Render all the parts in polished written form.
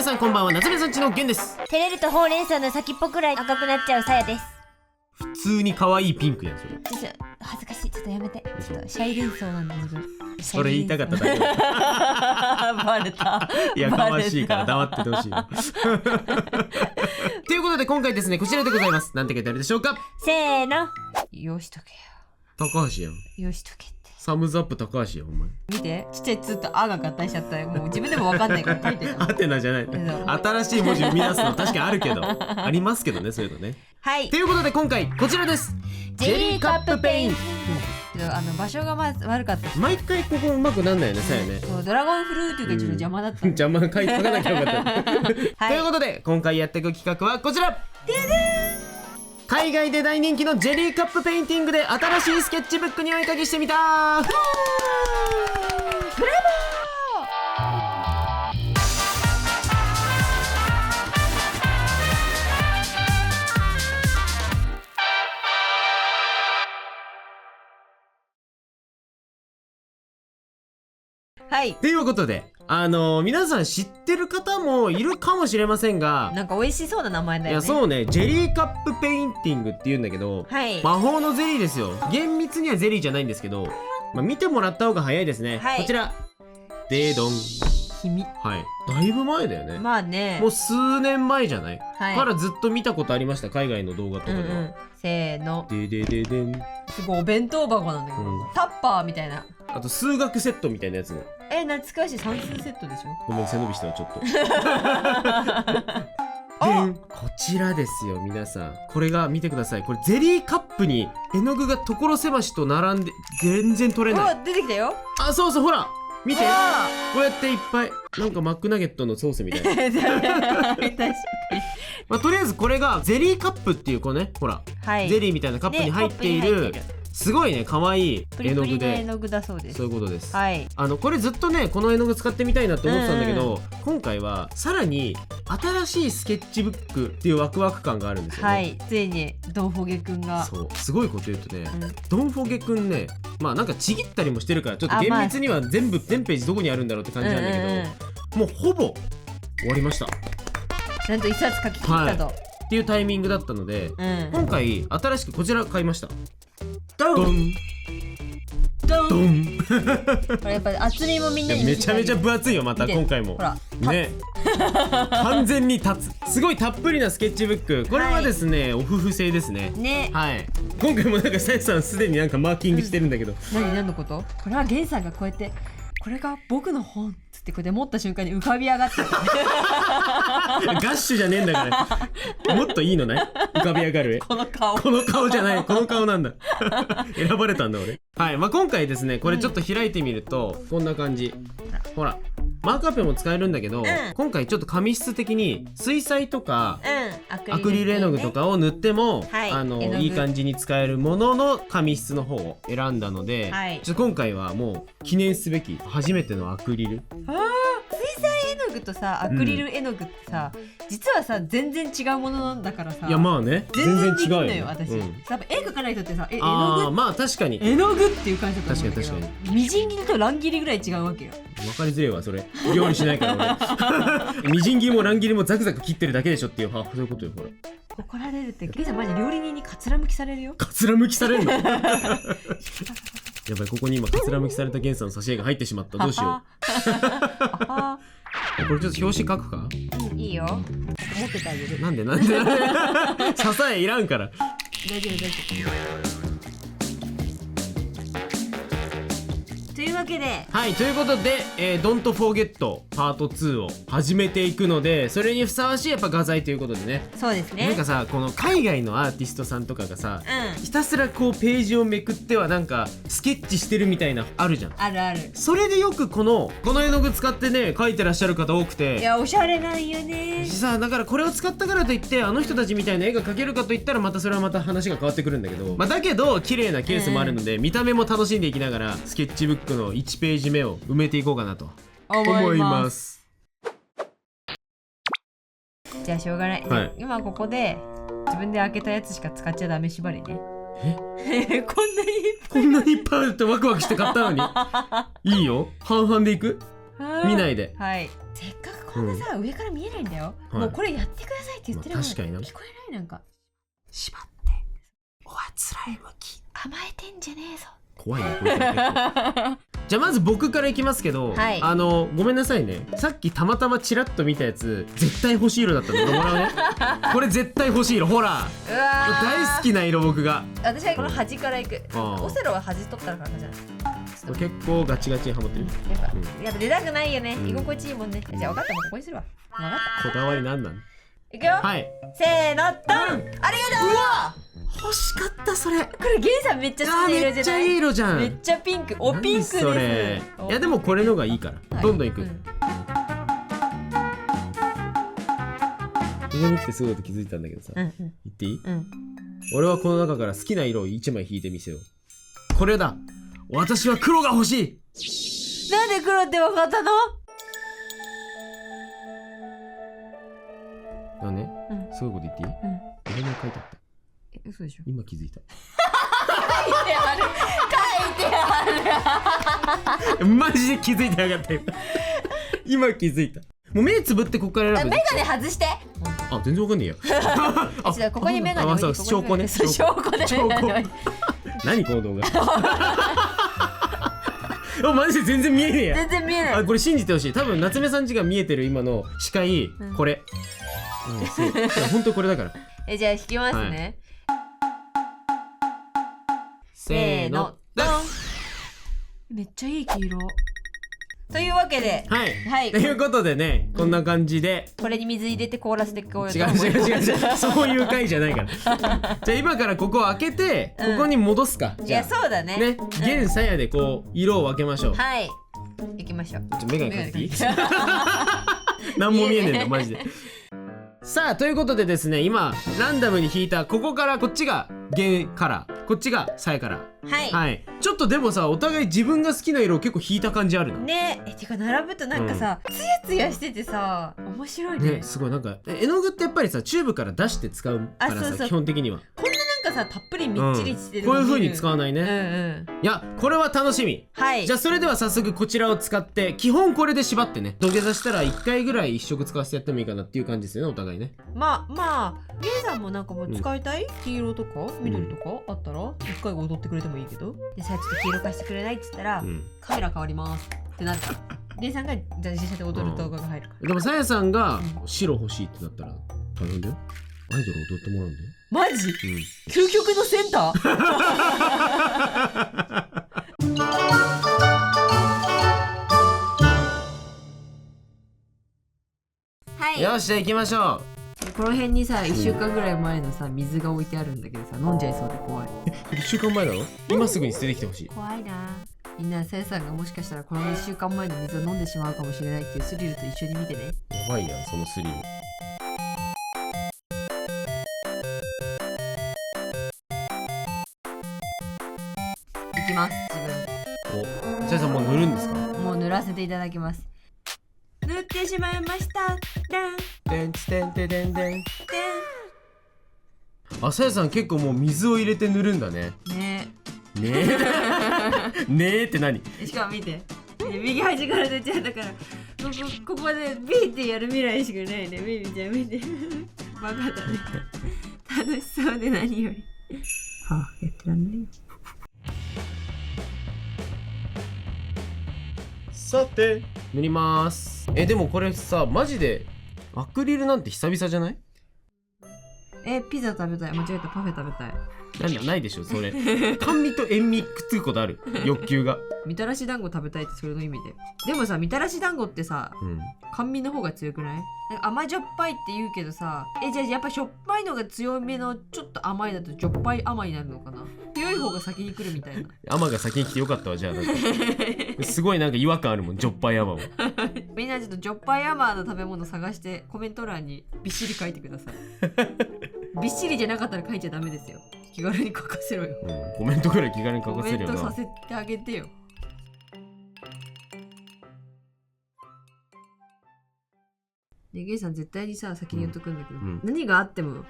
さんこんばんは、夏目さんちのゲンです。照れるとほうれん草の先っぽくらい赤くなっちゃうさやです。普通に可愛いピンクやん、それ。ちょっと恥ずかしい、ちょっとやめて。ちょっとシャイ連想なんだ自分。それ言いたかっただけバレた。やかましいから黙っててほしいのということで今回ですね、こちらでございます。なんて書いてあるでしょうか。せーの。よしとけ高橋やん。よ。よしとけって。サムズアップ高橋やん、お前。見て、ちっちゃい「つ」と「あ」が合体しちゃったよ。もう自分でも分かんないから書いてる。アテナじゃない。新しい文字生み出すの確かにあるけどありますけどね、そういうのね。はい。ということで今回こちらです。ジェリーカップペイン。場所がまず悪かった。毎回ここうまくなんないよね、さやね。そう、ドラゴンフルートがちょっと邪魔だった。邪魔書かなきゃよかったということで今回やっていく企画はこちら。海外で大人気のジェリーカップペインティングで新しいスケッチブックにお絵かきしてみたー。ブラボー。はい。ということで皆さん知ってる方もいるかもしれませんが、なんか美味しそうな名前だよね。いやそうね、ジェリーカップペインティングって言うんだけど、はい、魔法のゼリーですよ。厳密にはゼリーじゃないんですけど、見てもらった方が早いですね、はい、こちらデードン。君。はい、だいぶ前だよね。まあね、もう数年前じゃない、はい、からずっと見たことありました、海外の動画とかでは。せーの。ででででん。すごいお弁当箱なんだけど、タッパーみたいな。あと数学セットみたいなやつも。懐かしい。算数セットでしょ。ごめん、背伸びしたわちょっとでこちらですよ皆さん、これが見てください。これゼリーカップに絵の具が所狭しと並んで全然取れない。出てきたよ。あ、そうそう、ほら見て、こうやっていっぱいなんかマックナゲットのソースみたいな確かに。とりあえずこれがゼリーカップっていうこうね、ほら、はい、ゼリーみたいなカップに入っているすごいね可愛い絵の具で。絵の具だそうです。そういうことです。はい。これずっとねこの絵の具使ってみたいなって思ってたんだけど、今回はさらに新しいスケッチブックっていうワクワク感があるんですよね。はい。ついにドンフォゲくんが。そうすごいこと言うとね、ドンフォゲくんね、なんかちぎったりもしてるからちょっと厳密には全ページどこにあるんだろうって感じなんだけど、もうほぼ終わりました。なんと一冊書き切ったと、っていうタイミングだったので、今回新しくこちら買いました。ドンドンこれやっぱり厚みもみんなにめちゃめちゃ分厚いよ。また今回もほらね完全に立つ。すごいたっぷりなスケッチブック。これはですね、お夫婦製ですね。はい。今回もなんかさやさんすでになんかマーキングしてるんだけど、何のこと？これはゲンさんがこうやってこれが僕の本つってこうやって持った瞬間に浮かび上がってガッシュじゃねえんだからもっといいのね、浮かび上がる絵。この顔じゃない、この顔なんだ選ばれたんだ俺。はい、今回ですねこれちょっと開いてみると、こんな感じ。ほらマーカーペンも使えるんだけど、今回ちょっと紙質的に水彩とか、アクリル絵の具とかを塗っても、いい感じに使えるものの紙質の方を選んだので、ちょっと今回はもう記念すべき初めてのアクリル。水彩絵の具とさアクリル絵の具ってさ、実はさ全然違うものなんだからさ。いやまあね、全然違うよね。私やっぱ絵描かない人ってさ、絵の具、確かに絵の具っていう感じだと思うんだけど、確かにみじん切りと乱切りぐらい違うわけよ。分かりづれえわそれ、料理しないから俺みじん切りも乱切りもザクザク切ってるだけでしょっていう、そういうことよ。ほら怒られるって、ゲンさんマジ料理人にかつらむきされるよ。かつらむきされるのやばい、ここに今かつらむきされたゲンさんの挿絵が入ってしまった。どうしようこれちょっと表紙書くか。いいよ、持っててあげる。なんで支えいらんから。大丈夫。というわけで、はい、ということで、Don't Forget パート2を始めていくので、それにふさわしいやっぱ画材ということでね。そうですね。なんかさ、この海外のアーティストさんとかがさ、ひたすらこうページをめくってはなんかスケッチしてるみたいなあるじゃん。あるある。それでよくこの絵の具使ってね描いてらっしゃる方多くて、いやおしゃれなんよね。さ、だからこれを使ったからといってあの人たちみたいな絵が描けるかといったらまたそれはまた話が変わってくるんだけど、だけど綺麗なケースもあるので、見た目も楽しんでいきながらスケッチブックの1ページ目を埋めていこうかなと思います。じゃあしょうがない、はい、今ここで自分で開けたやつしか使っちゃダメ縛りね。こんなにいっぱいあるってワクワクして買ったのにいいよ、半々でいく。見ないで。はい、せっかくこ顔がさ、上から見えないんだよ。もうこれやってくださいって言ってるのに確かにな。聞こえない。なんか縛っておあつらい向き甘えてんじゃねえぞ。怖いよこれじゃあまず僕からいきますけど、はい、ごめんなさいね、さっきたまたまチラッと見たやつ絶対欲しい色だったのもらうねこれ絶対欲しい色、ほら、うわ大好きな色僕が。私はこの端からいく。オセロは端取ったらからじゃない。結構ガチガチにハマってる。やっぱ出たくないよね、居心地いいもんね。じゃあ分かった、もうここにするわ。分かった。こだわりなんなん？いくよ。はい。せーの、ドン。ありがとう。欲しかったそれ。これゲイさんめっちゃ好きな色じゃない？めっちゃいい色じゃん。めっちゃピンク。おピンクです。それ。いやでもこれのがいいから。どんどんいく。ここに来てすごいこと気づいたんだけどさ。言っていい？俺はこの中から好きな色を1枚引いてみせよう。これだ。私は黒が欲しい。なんで黒って分かったの？だね。すごいこと言っていい？俺も書いてあった。嘘でしょ？今気づいた。書いてある。マジで気づいてなかったよ。今気づいた。もう目つぶってここから選ぶ。メガネ外して。あ、全然わかんねえよ。ここにメガネ置いて。証拠ね。証拠で。何この動画。マジで全然見えねえや。全然見えない。これ信じてほしい。多分夏目さんちが見えてる今の視界、これ。本当これだから。じゃあ引きますね。せーの、ドン。めっちゃいい黄色。というわけで、はい。ということでね、こんな感じで。これに水入れて凍らせてこうよ。違う。そういう回じゃないから。じゃあ今からここを開けて、ここに戻すか。いや、そうだね。ね、現さやでこう色を分けましょう。はい。行きましょう。メガネかけていい？何も見えねえんだマジで。さあということでですね、今ランダムに引いたここからこっちが原カラー、こっちがさやカラー。はい。ちょっとでもさ、お互い自分が好きな色を結構引いた感じあるのね。てか並ぶとなんかさ、ツヤツヤしててさ、面白いね。すごい。なんか絵の具ってやっぱりさ、チューブから出して使うからさ、基本的にはこんななんかさ、たっぷりみっちりしてる。こういう風に使わないね。いや、これは楽しみ。じゃあそれでは早速こちらを使って、基本これで縛ってね、土下座したら1回ぐらい1色使わせてやってもいいかなっていう感じですよね、お互いね。まあゲイさんもなんかもう使いたい黄色とか緑とかあったら1回踊ってくれてもいいけど、でさ、ちょっと黄色貸してくれないって言ったら、カメラ変わりますってなるから、ゲイさんがじゃあ実写で踊る動画が入るから。でもさやさんが白欲しいってなったら大変だよ。アイドル踊ってもらうんだよ。マジ？究極のセンターよし、じゃあ行きましょう。この辺にさ、1週間ぐらい前のさ、水が置いてあるんだけどさ、飲んじゃいそうで怖い。1週間前なの？今すぐに捨ててきてほしい。怖いな。みんな、さやさんがもしかしたらこの1週間前の水を飲んでしまうかもしれないっていうスリルと一緒に見てね。やばいやん、そのスリル。いきます、自分。さやさんもう塗るんですか？もう塗らせていただきます。塗ってしまいました。でんつてんてでんでん。あ、さやさん結構もう水を入れて塗るんだね。ねえって何？しかも見て。右端から出ちゃうんだから、ここでビーってやる未来しかないね。ミミちゃん見て。バカだね。楽しそうで何より。はあ、やってらんないよ。さて塗ります。でもこれさ、マジでアクリルなんて久々じゃない？ピザ食べたい。間違えた、パフェ食べたい。なんだ、ないでしょそれ。甘味と塩味くっつくことある？欲求が。みたらし団子食べたいってそれの意味で。でもさ、みたらし団子ってさ、甘味の方が強くない？なんか甘じょっぱいって言うけどさ、じゃあやっぱしょっぱいのが強めのちょっと甘いだとじょっぱい甘いになるのかな？強い方が先に来るみたいな。甘が先に来てよかったわ。じゃあなんかすごいなんか違和感あるもん、じょっぱい甘を。みんなちょっとじょっぱい甘の食べ物探してコメント欄にびっしり書いてください。びっしりじゃなかったら書いちゃダメですよ。気軽に書かせろよ。コメントくらい気軽に書かせるよな。コメントさせてあげてよ。ね、ゲイさん絶対にさ、先に言っとくんだけど、何があっても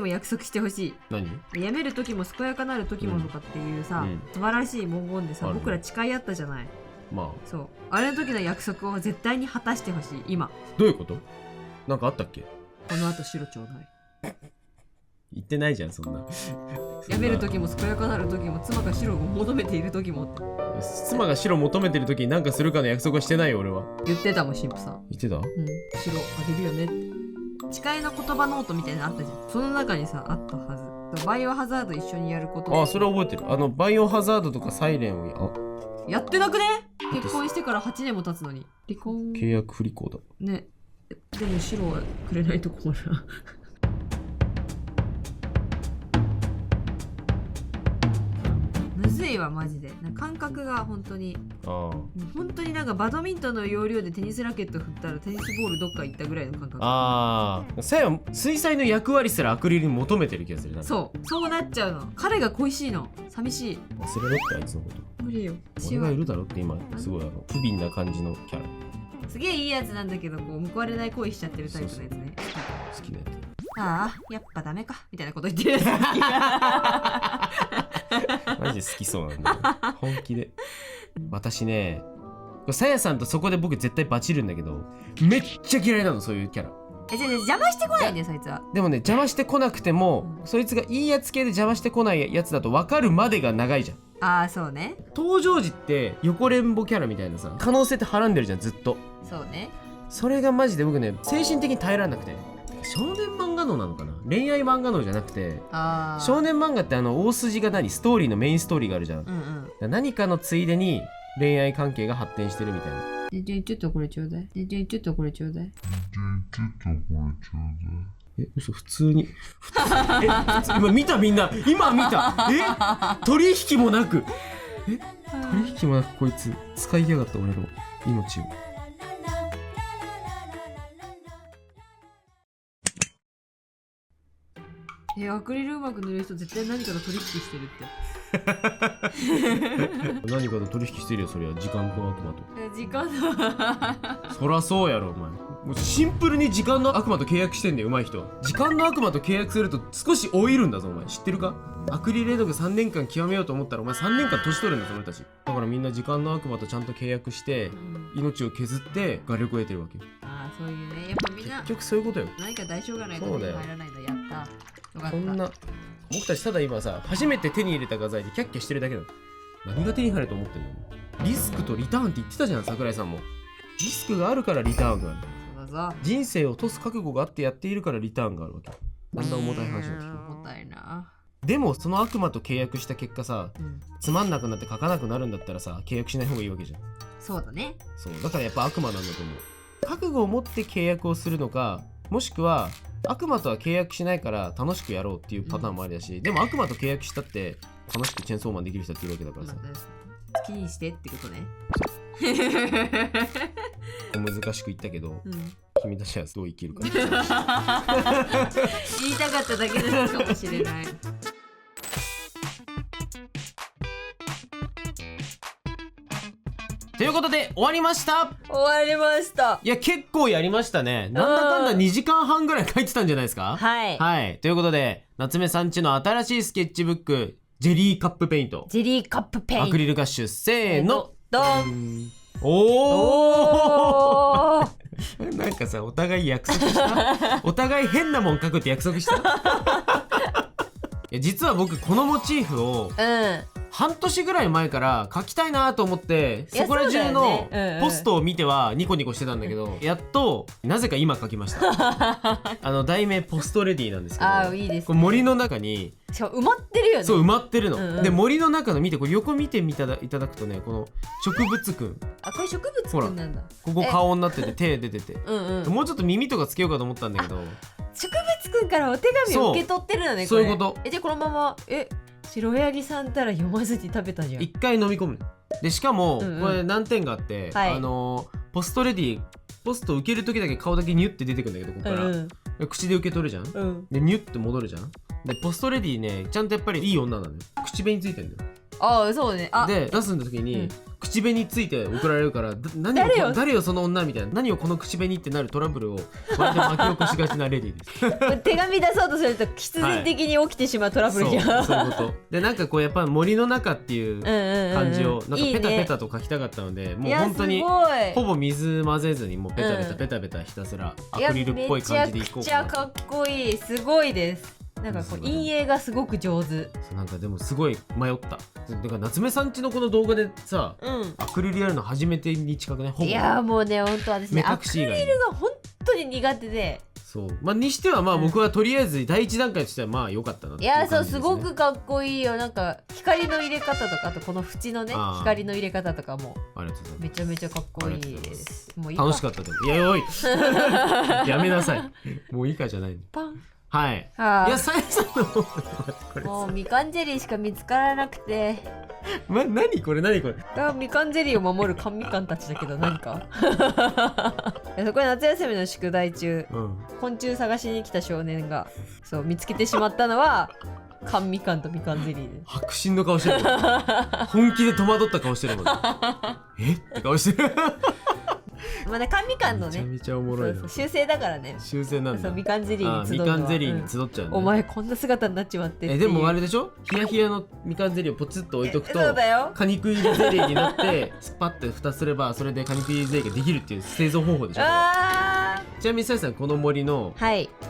約束してほしい。何？やめる時も健やかなる時もとかっていうさ、素晴らしい文言でさ、僕ら誓い合ったじゃない。まあそうあれの時の約束を絶対に果たしてほしい今。どういうこと？なんかあったっけ？この後白ちょうだい。言ってないじゃんそんな。やめる時も健やかなる時も妻が白を求めている時もって妻が白求めてる時に何かするかの約束はしてないよ俺は。言ってたもん神父さん。言ってた？白あげるよねって。誓いの言葉ノートみたいなのあったじゃん。その中にさあったはず。バイオハザード一緒にやること。あ、それ覚えてる。バイオハザードとかサイレンをやってなくね？結婚してから8年も経つのに離婚契約不履行だね。でも白はくれないと困るな。むずいわマジで。感覚が本当に本当になんかバドミントンの要領でテニスラケット振ったらテニスボールどっか行ったぐらいの感覚。さや水彩の役割すらアクリルに求めてる気がするな。そうなっちゃうの。彼が恋しいの。寂しい。忘れろってあいつのこと。無理よ。俺がいるだろって今すごい不憫な感じのキャラ。すげえいいやつなんだけどこう報われない恋しちゃってるタイプのやつね。好きなやつ。ああやっぱダメかみたいなこと言ってるやつ。マジで好きそうなんだよ。本気で。私ね、さやさんとそこで僕絶対バチるんだけど、めっちゃ嫌いなのそういうキャラ。邪魔してこないんだよそいつは。でもね邪魔してこなくても、そいつがいいやつ系で邪魔してこないやつだと分かるまでが長いじゃん。そうね。登場時って横連ボキャラみたいなさ可能性ってはらんでるじゃんずっと。そうね。それがマジで僕ね精神的に耐えられなくて。少年漫画脳なのかな、恋愛漫画脳じゃなくて、少年漫画って大筋がストーリーのメインストーリーがあるじゃん、何かのついでに恋愛関係が発展してるみたいな。ちょっとこれちょうだい。ちょっとこれちょうだい。嘘普通に今見たみんな今見た取引もなく取引もなくこいつ使いやがった俺の命を。アクリルうまく塗る人絶対何かと取引してるって。何かと取引してるよそりゃ。時間の悪魔と。時間のそらそうやろお前。もうシンプルに時間の悪魔と契約してんだよ上手い人は。時間の悪魔と契約すると少し老いるんだぞお前知ってるか。アクリル絵の具3年間極めようと思ったらお前3年間年取るんだぞ俺たち。だからみんな時間の悪魔とちゃんと契約して、命を削って画力を得てるわけよ。そういうね。やっぱみんな結局そういうことよ。何か代償がないと手に入らないの。やったこんな僕たちただ今さ初めて手に入れた画材でキャッキャしてるだけだ。何が手に入ると思ってんの。リスクとリターンって言ってたじゃん桜井さんも。リスクがあるからリターンがある。そうだぞ。人生を落とす覚悟があってやっているからリターンがあるわけ。だんだん重たい話を聞く。重たいな。でもその悪魔と契約した結果さ、つまんなくなって書かなくなるんだったらさ契約しない方がいいわけじゃん。そうだね。そうだからやっぱ悪魔なんだと思う。覚悟を持って契約をするのか、もしくは悪魔とは契約しないから楽しくやろうっていうパターンもありだし、でも悪魔と契約したって楽しくチェーンソーマンできる人っているわけだからさ、好きにしてってことね。難しく言ったけど、君たちはどう生きるか言いたかっただけなのかもしれない。ということで終わりました。終わりました。いや結構やりましたね。なんだかんだ2時間半ぐらい書いてたんじゃないですか。はい、ということで夏目さんちの新しいスケッチブックジェリーカップペイント。ジェリーカップペイント。アクリルガッシュせーのドン。おーなんかさお互い約束したお互い変なもん書くって約束したいや実は僕このモチーフを半年ぐらい前から描きたいなと思ってそこら中のポストを見てはニコニコしてたんだけど、やっとなぜか今描きました題名ポストレディなんですけど、いいですね、これ森の中に埋まってるよね。そう埋まってるの、で森の中の見てこれ横見ていただくとねこの植物くん、これ植物くんなんだ。ここ顔になってて手出ててもうちょっと耳とかつけようかと思ったんだけど、植物くんからお手紙を受け取ってるのね。そういうこと。じゃあこのまま白ヤギさんたら読まずに食べたじゃん。一回飲み込むで、しかもこれ難点があって、ポストレディポスト受ける時だけ顔だけニュって出てくるんだけど、ここから、口で受け取るじゃん、でニュって戻るじゃん。でポストレディねちゃんとやっぱりいい女なのよ。口紅ついてんだよ。そうね。で出すんだ時に、口紅ついて送られるから誰よその女みたいな、何よこの口紅ってなるトラブルを割と巻き起こしがちなレディーです手紙出そうとすると必然的に起きてしまうトラブルじゃん、そういうことで、なんかこうやっぱ森の中っていう感じをなんかペタペタと書きたかったので、もう本当にほぼ水混ぜずにもうペタペタペタペタひたすらアクリルっぽい感じでいこうかな。めちゃくちゃかっこいい、すごいです。なんかこう陰影がすごく上手。なんかでもすごい迷った。だから夏目さんちのこの動画でさ、アクリルやるの初めてに近くね。いやもうね、本当私ねアクリルが本当に苦手で。そうまあにしてはまあ僕はとりあえず第一段階としてはまあ良かったなっていう感じですね。いやそうすごくかっこいいよ。なんか光の入れ方とか、あとこの縁のね光の入れ方とかもめちゃめちゃかっこいいです。もういいか。楽しかったでも。いやおいやめなさい。もういいかじゃない。パン。はい。いやさやさんのこれもうみかんゼリーしか見つからなくて。何これみかんゼリーを守る甘みかんたちだけど何かそこで夏休みの宿題中、昆虫探しに来た少年がそう見つけてしまったのは甘みかんとみかんゼリーで迫真の顔してる本気で戸惑った顔してるもんえって顔してるまあね、甘みかんのねめちゃめちゃおもろいな。修正だからね。修正なんだ。そうみかんゼリーに集うのは。みかんゼリーに集っちゃうね。お前こんな姿になっちまってでもあれでしょ、ヒヤヒヤのみかんゼリーをポツッと置いとくとそうだよ、カニク入りゼリーになってスパッて蓋すればそれでカニク入りゼリーができるっていう製造方法でしょ。ちなみにさやさんこの森の、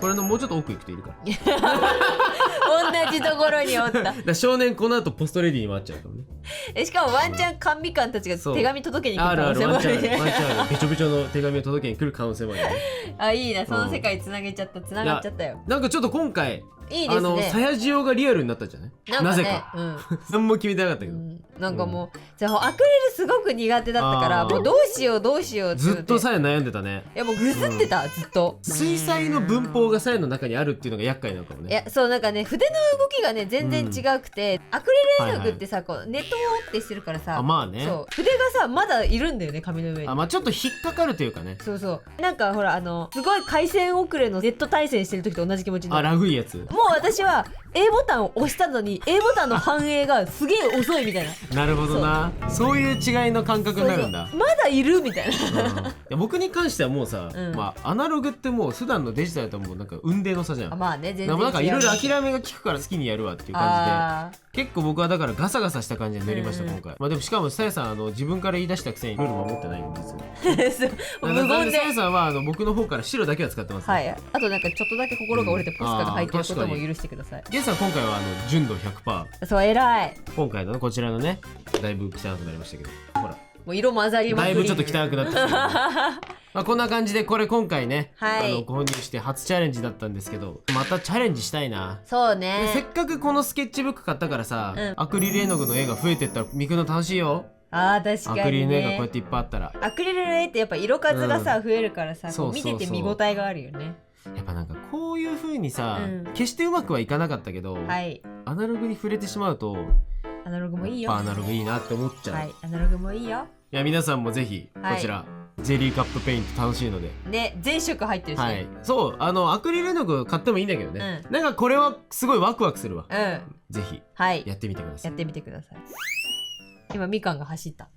これのもうちょっと奥行くといるから同じところにおった少年この後ポストレディに回っちゃうからね。しかもワンチャン甘みかんたちが手紙届けに来る可能性もあるね。ワンチャンべちょべちょの手紙を届けに来る可能性もあるね。あ、いいな、その世界つながっちゃったよ。なんかちょっと今回いいですね。さやじおがリアルになったじゃない。なぜか何も決めてなかったけど、なんかもうじゃあアクリルすごく苦手だったから、もうどうしようずっとさや悩んでたね。いやもうぐずってた、ずっと。水彩の文法がさやの中にあるっていうのが厄介なのかもね。いやそう、なんかね筆の動きがね全然違くて、アクリル絵の具ってさ、こうネットってしてるからさ、まあね、そう筆がさまだいるんだよね、紙の上に。まあちょっと引っかかるというかね。そうなんかほらすごい回線遅れのネット対戦してる時と同じ気持ちになる。ラグいやつ。もう私は A ボタンを押したのに A ボタンの反映がすげえ遅いみたいな。なるほどな、そういう違いの感覚になるんだ。まだいるみたいな。いや僕に関してはもうさ、まあアナログってもう普段のデジタルともうなんか雲泥の差じゃん。まあね、全然違う。なんかいろいろ諦めが効くから好きにやるわっていう感じで、結構僕はだからガサガサした感じで塗りました、今回。まあでもしかもさやさん自分から言い出したくせにルール守ってないんですよ。無言でさやさんは僕の方から白だけは使ってます。はい。あとなんかちょっとだけ心が折れてポスカが入ってることも許してください。ゲンさん今回は純度 100%。そう、偉い。今回のこちらのね、だいぶ汚くなりましたけど、ほらもう色混ざりまくり。だいぶちょっと汚くなってきた。まあこんな感じでこれ今回ね、購入して初チャレンジだったんですけど、またチャレンジしたいな。そうね。せっかくこのスケッチブック買ったからさ、アクリル絵の具の絵が増えてったら見くの楽しいよ。確かにね。アクリルの絵がこうやっていっぱいあったら。アクリルの絵ってやっぱ色数がさ、増えるからさ、見てて見応えがあるよね。やっぱなんかこういう風にさ、決してうまくはいかなかったけど、アナログに触れてしまうと、アナログもいいよ。アナログいいなって思っちゃう。はい、アナログもいいよ。いや皆さんもぜひこちら、ゼリーカップペイント楽しいのでね、全色入ってるしね。そうアクリル絵の具買ってもいいんだけどね、なんかこれはすごいワクワクするわ。ぜひやってみてください。やってみてください。今みかんが走った。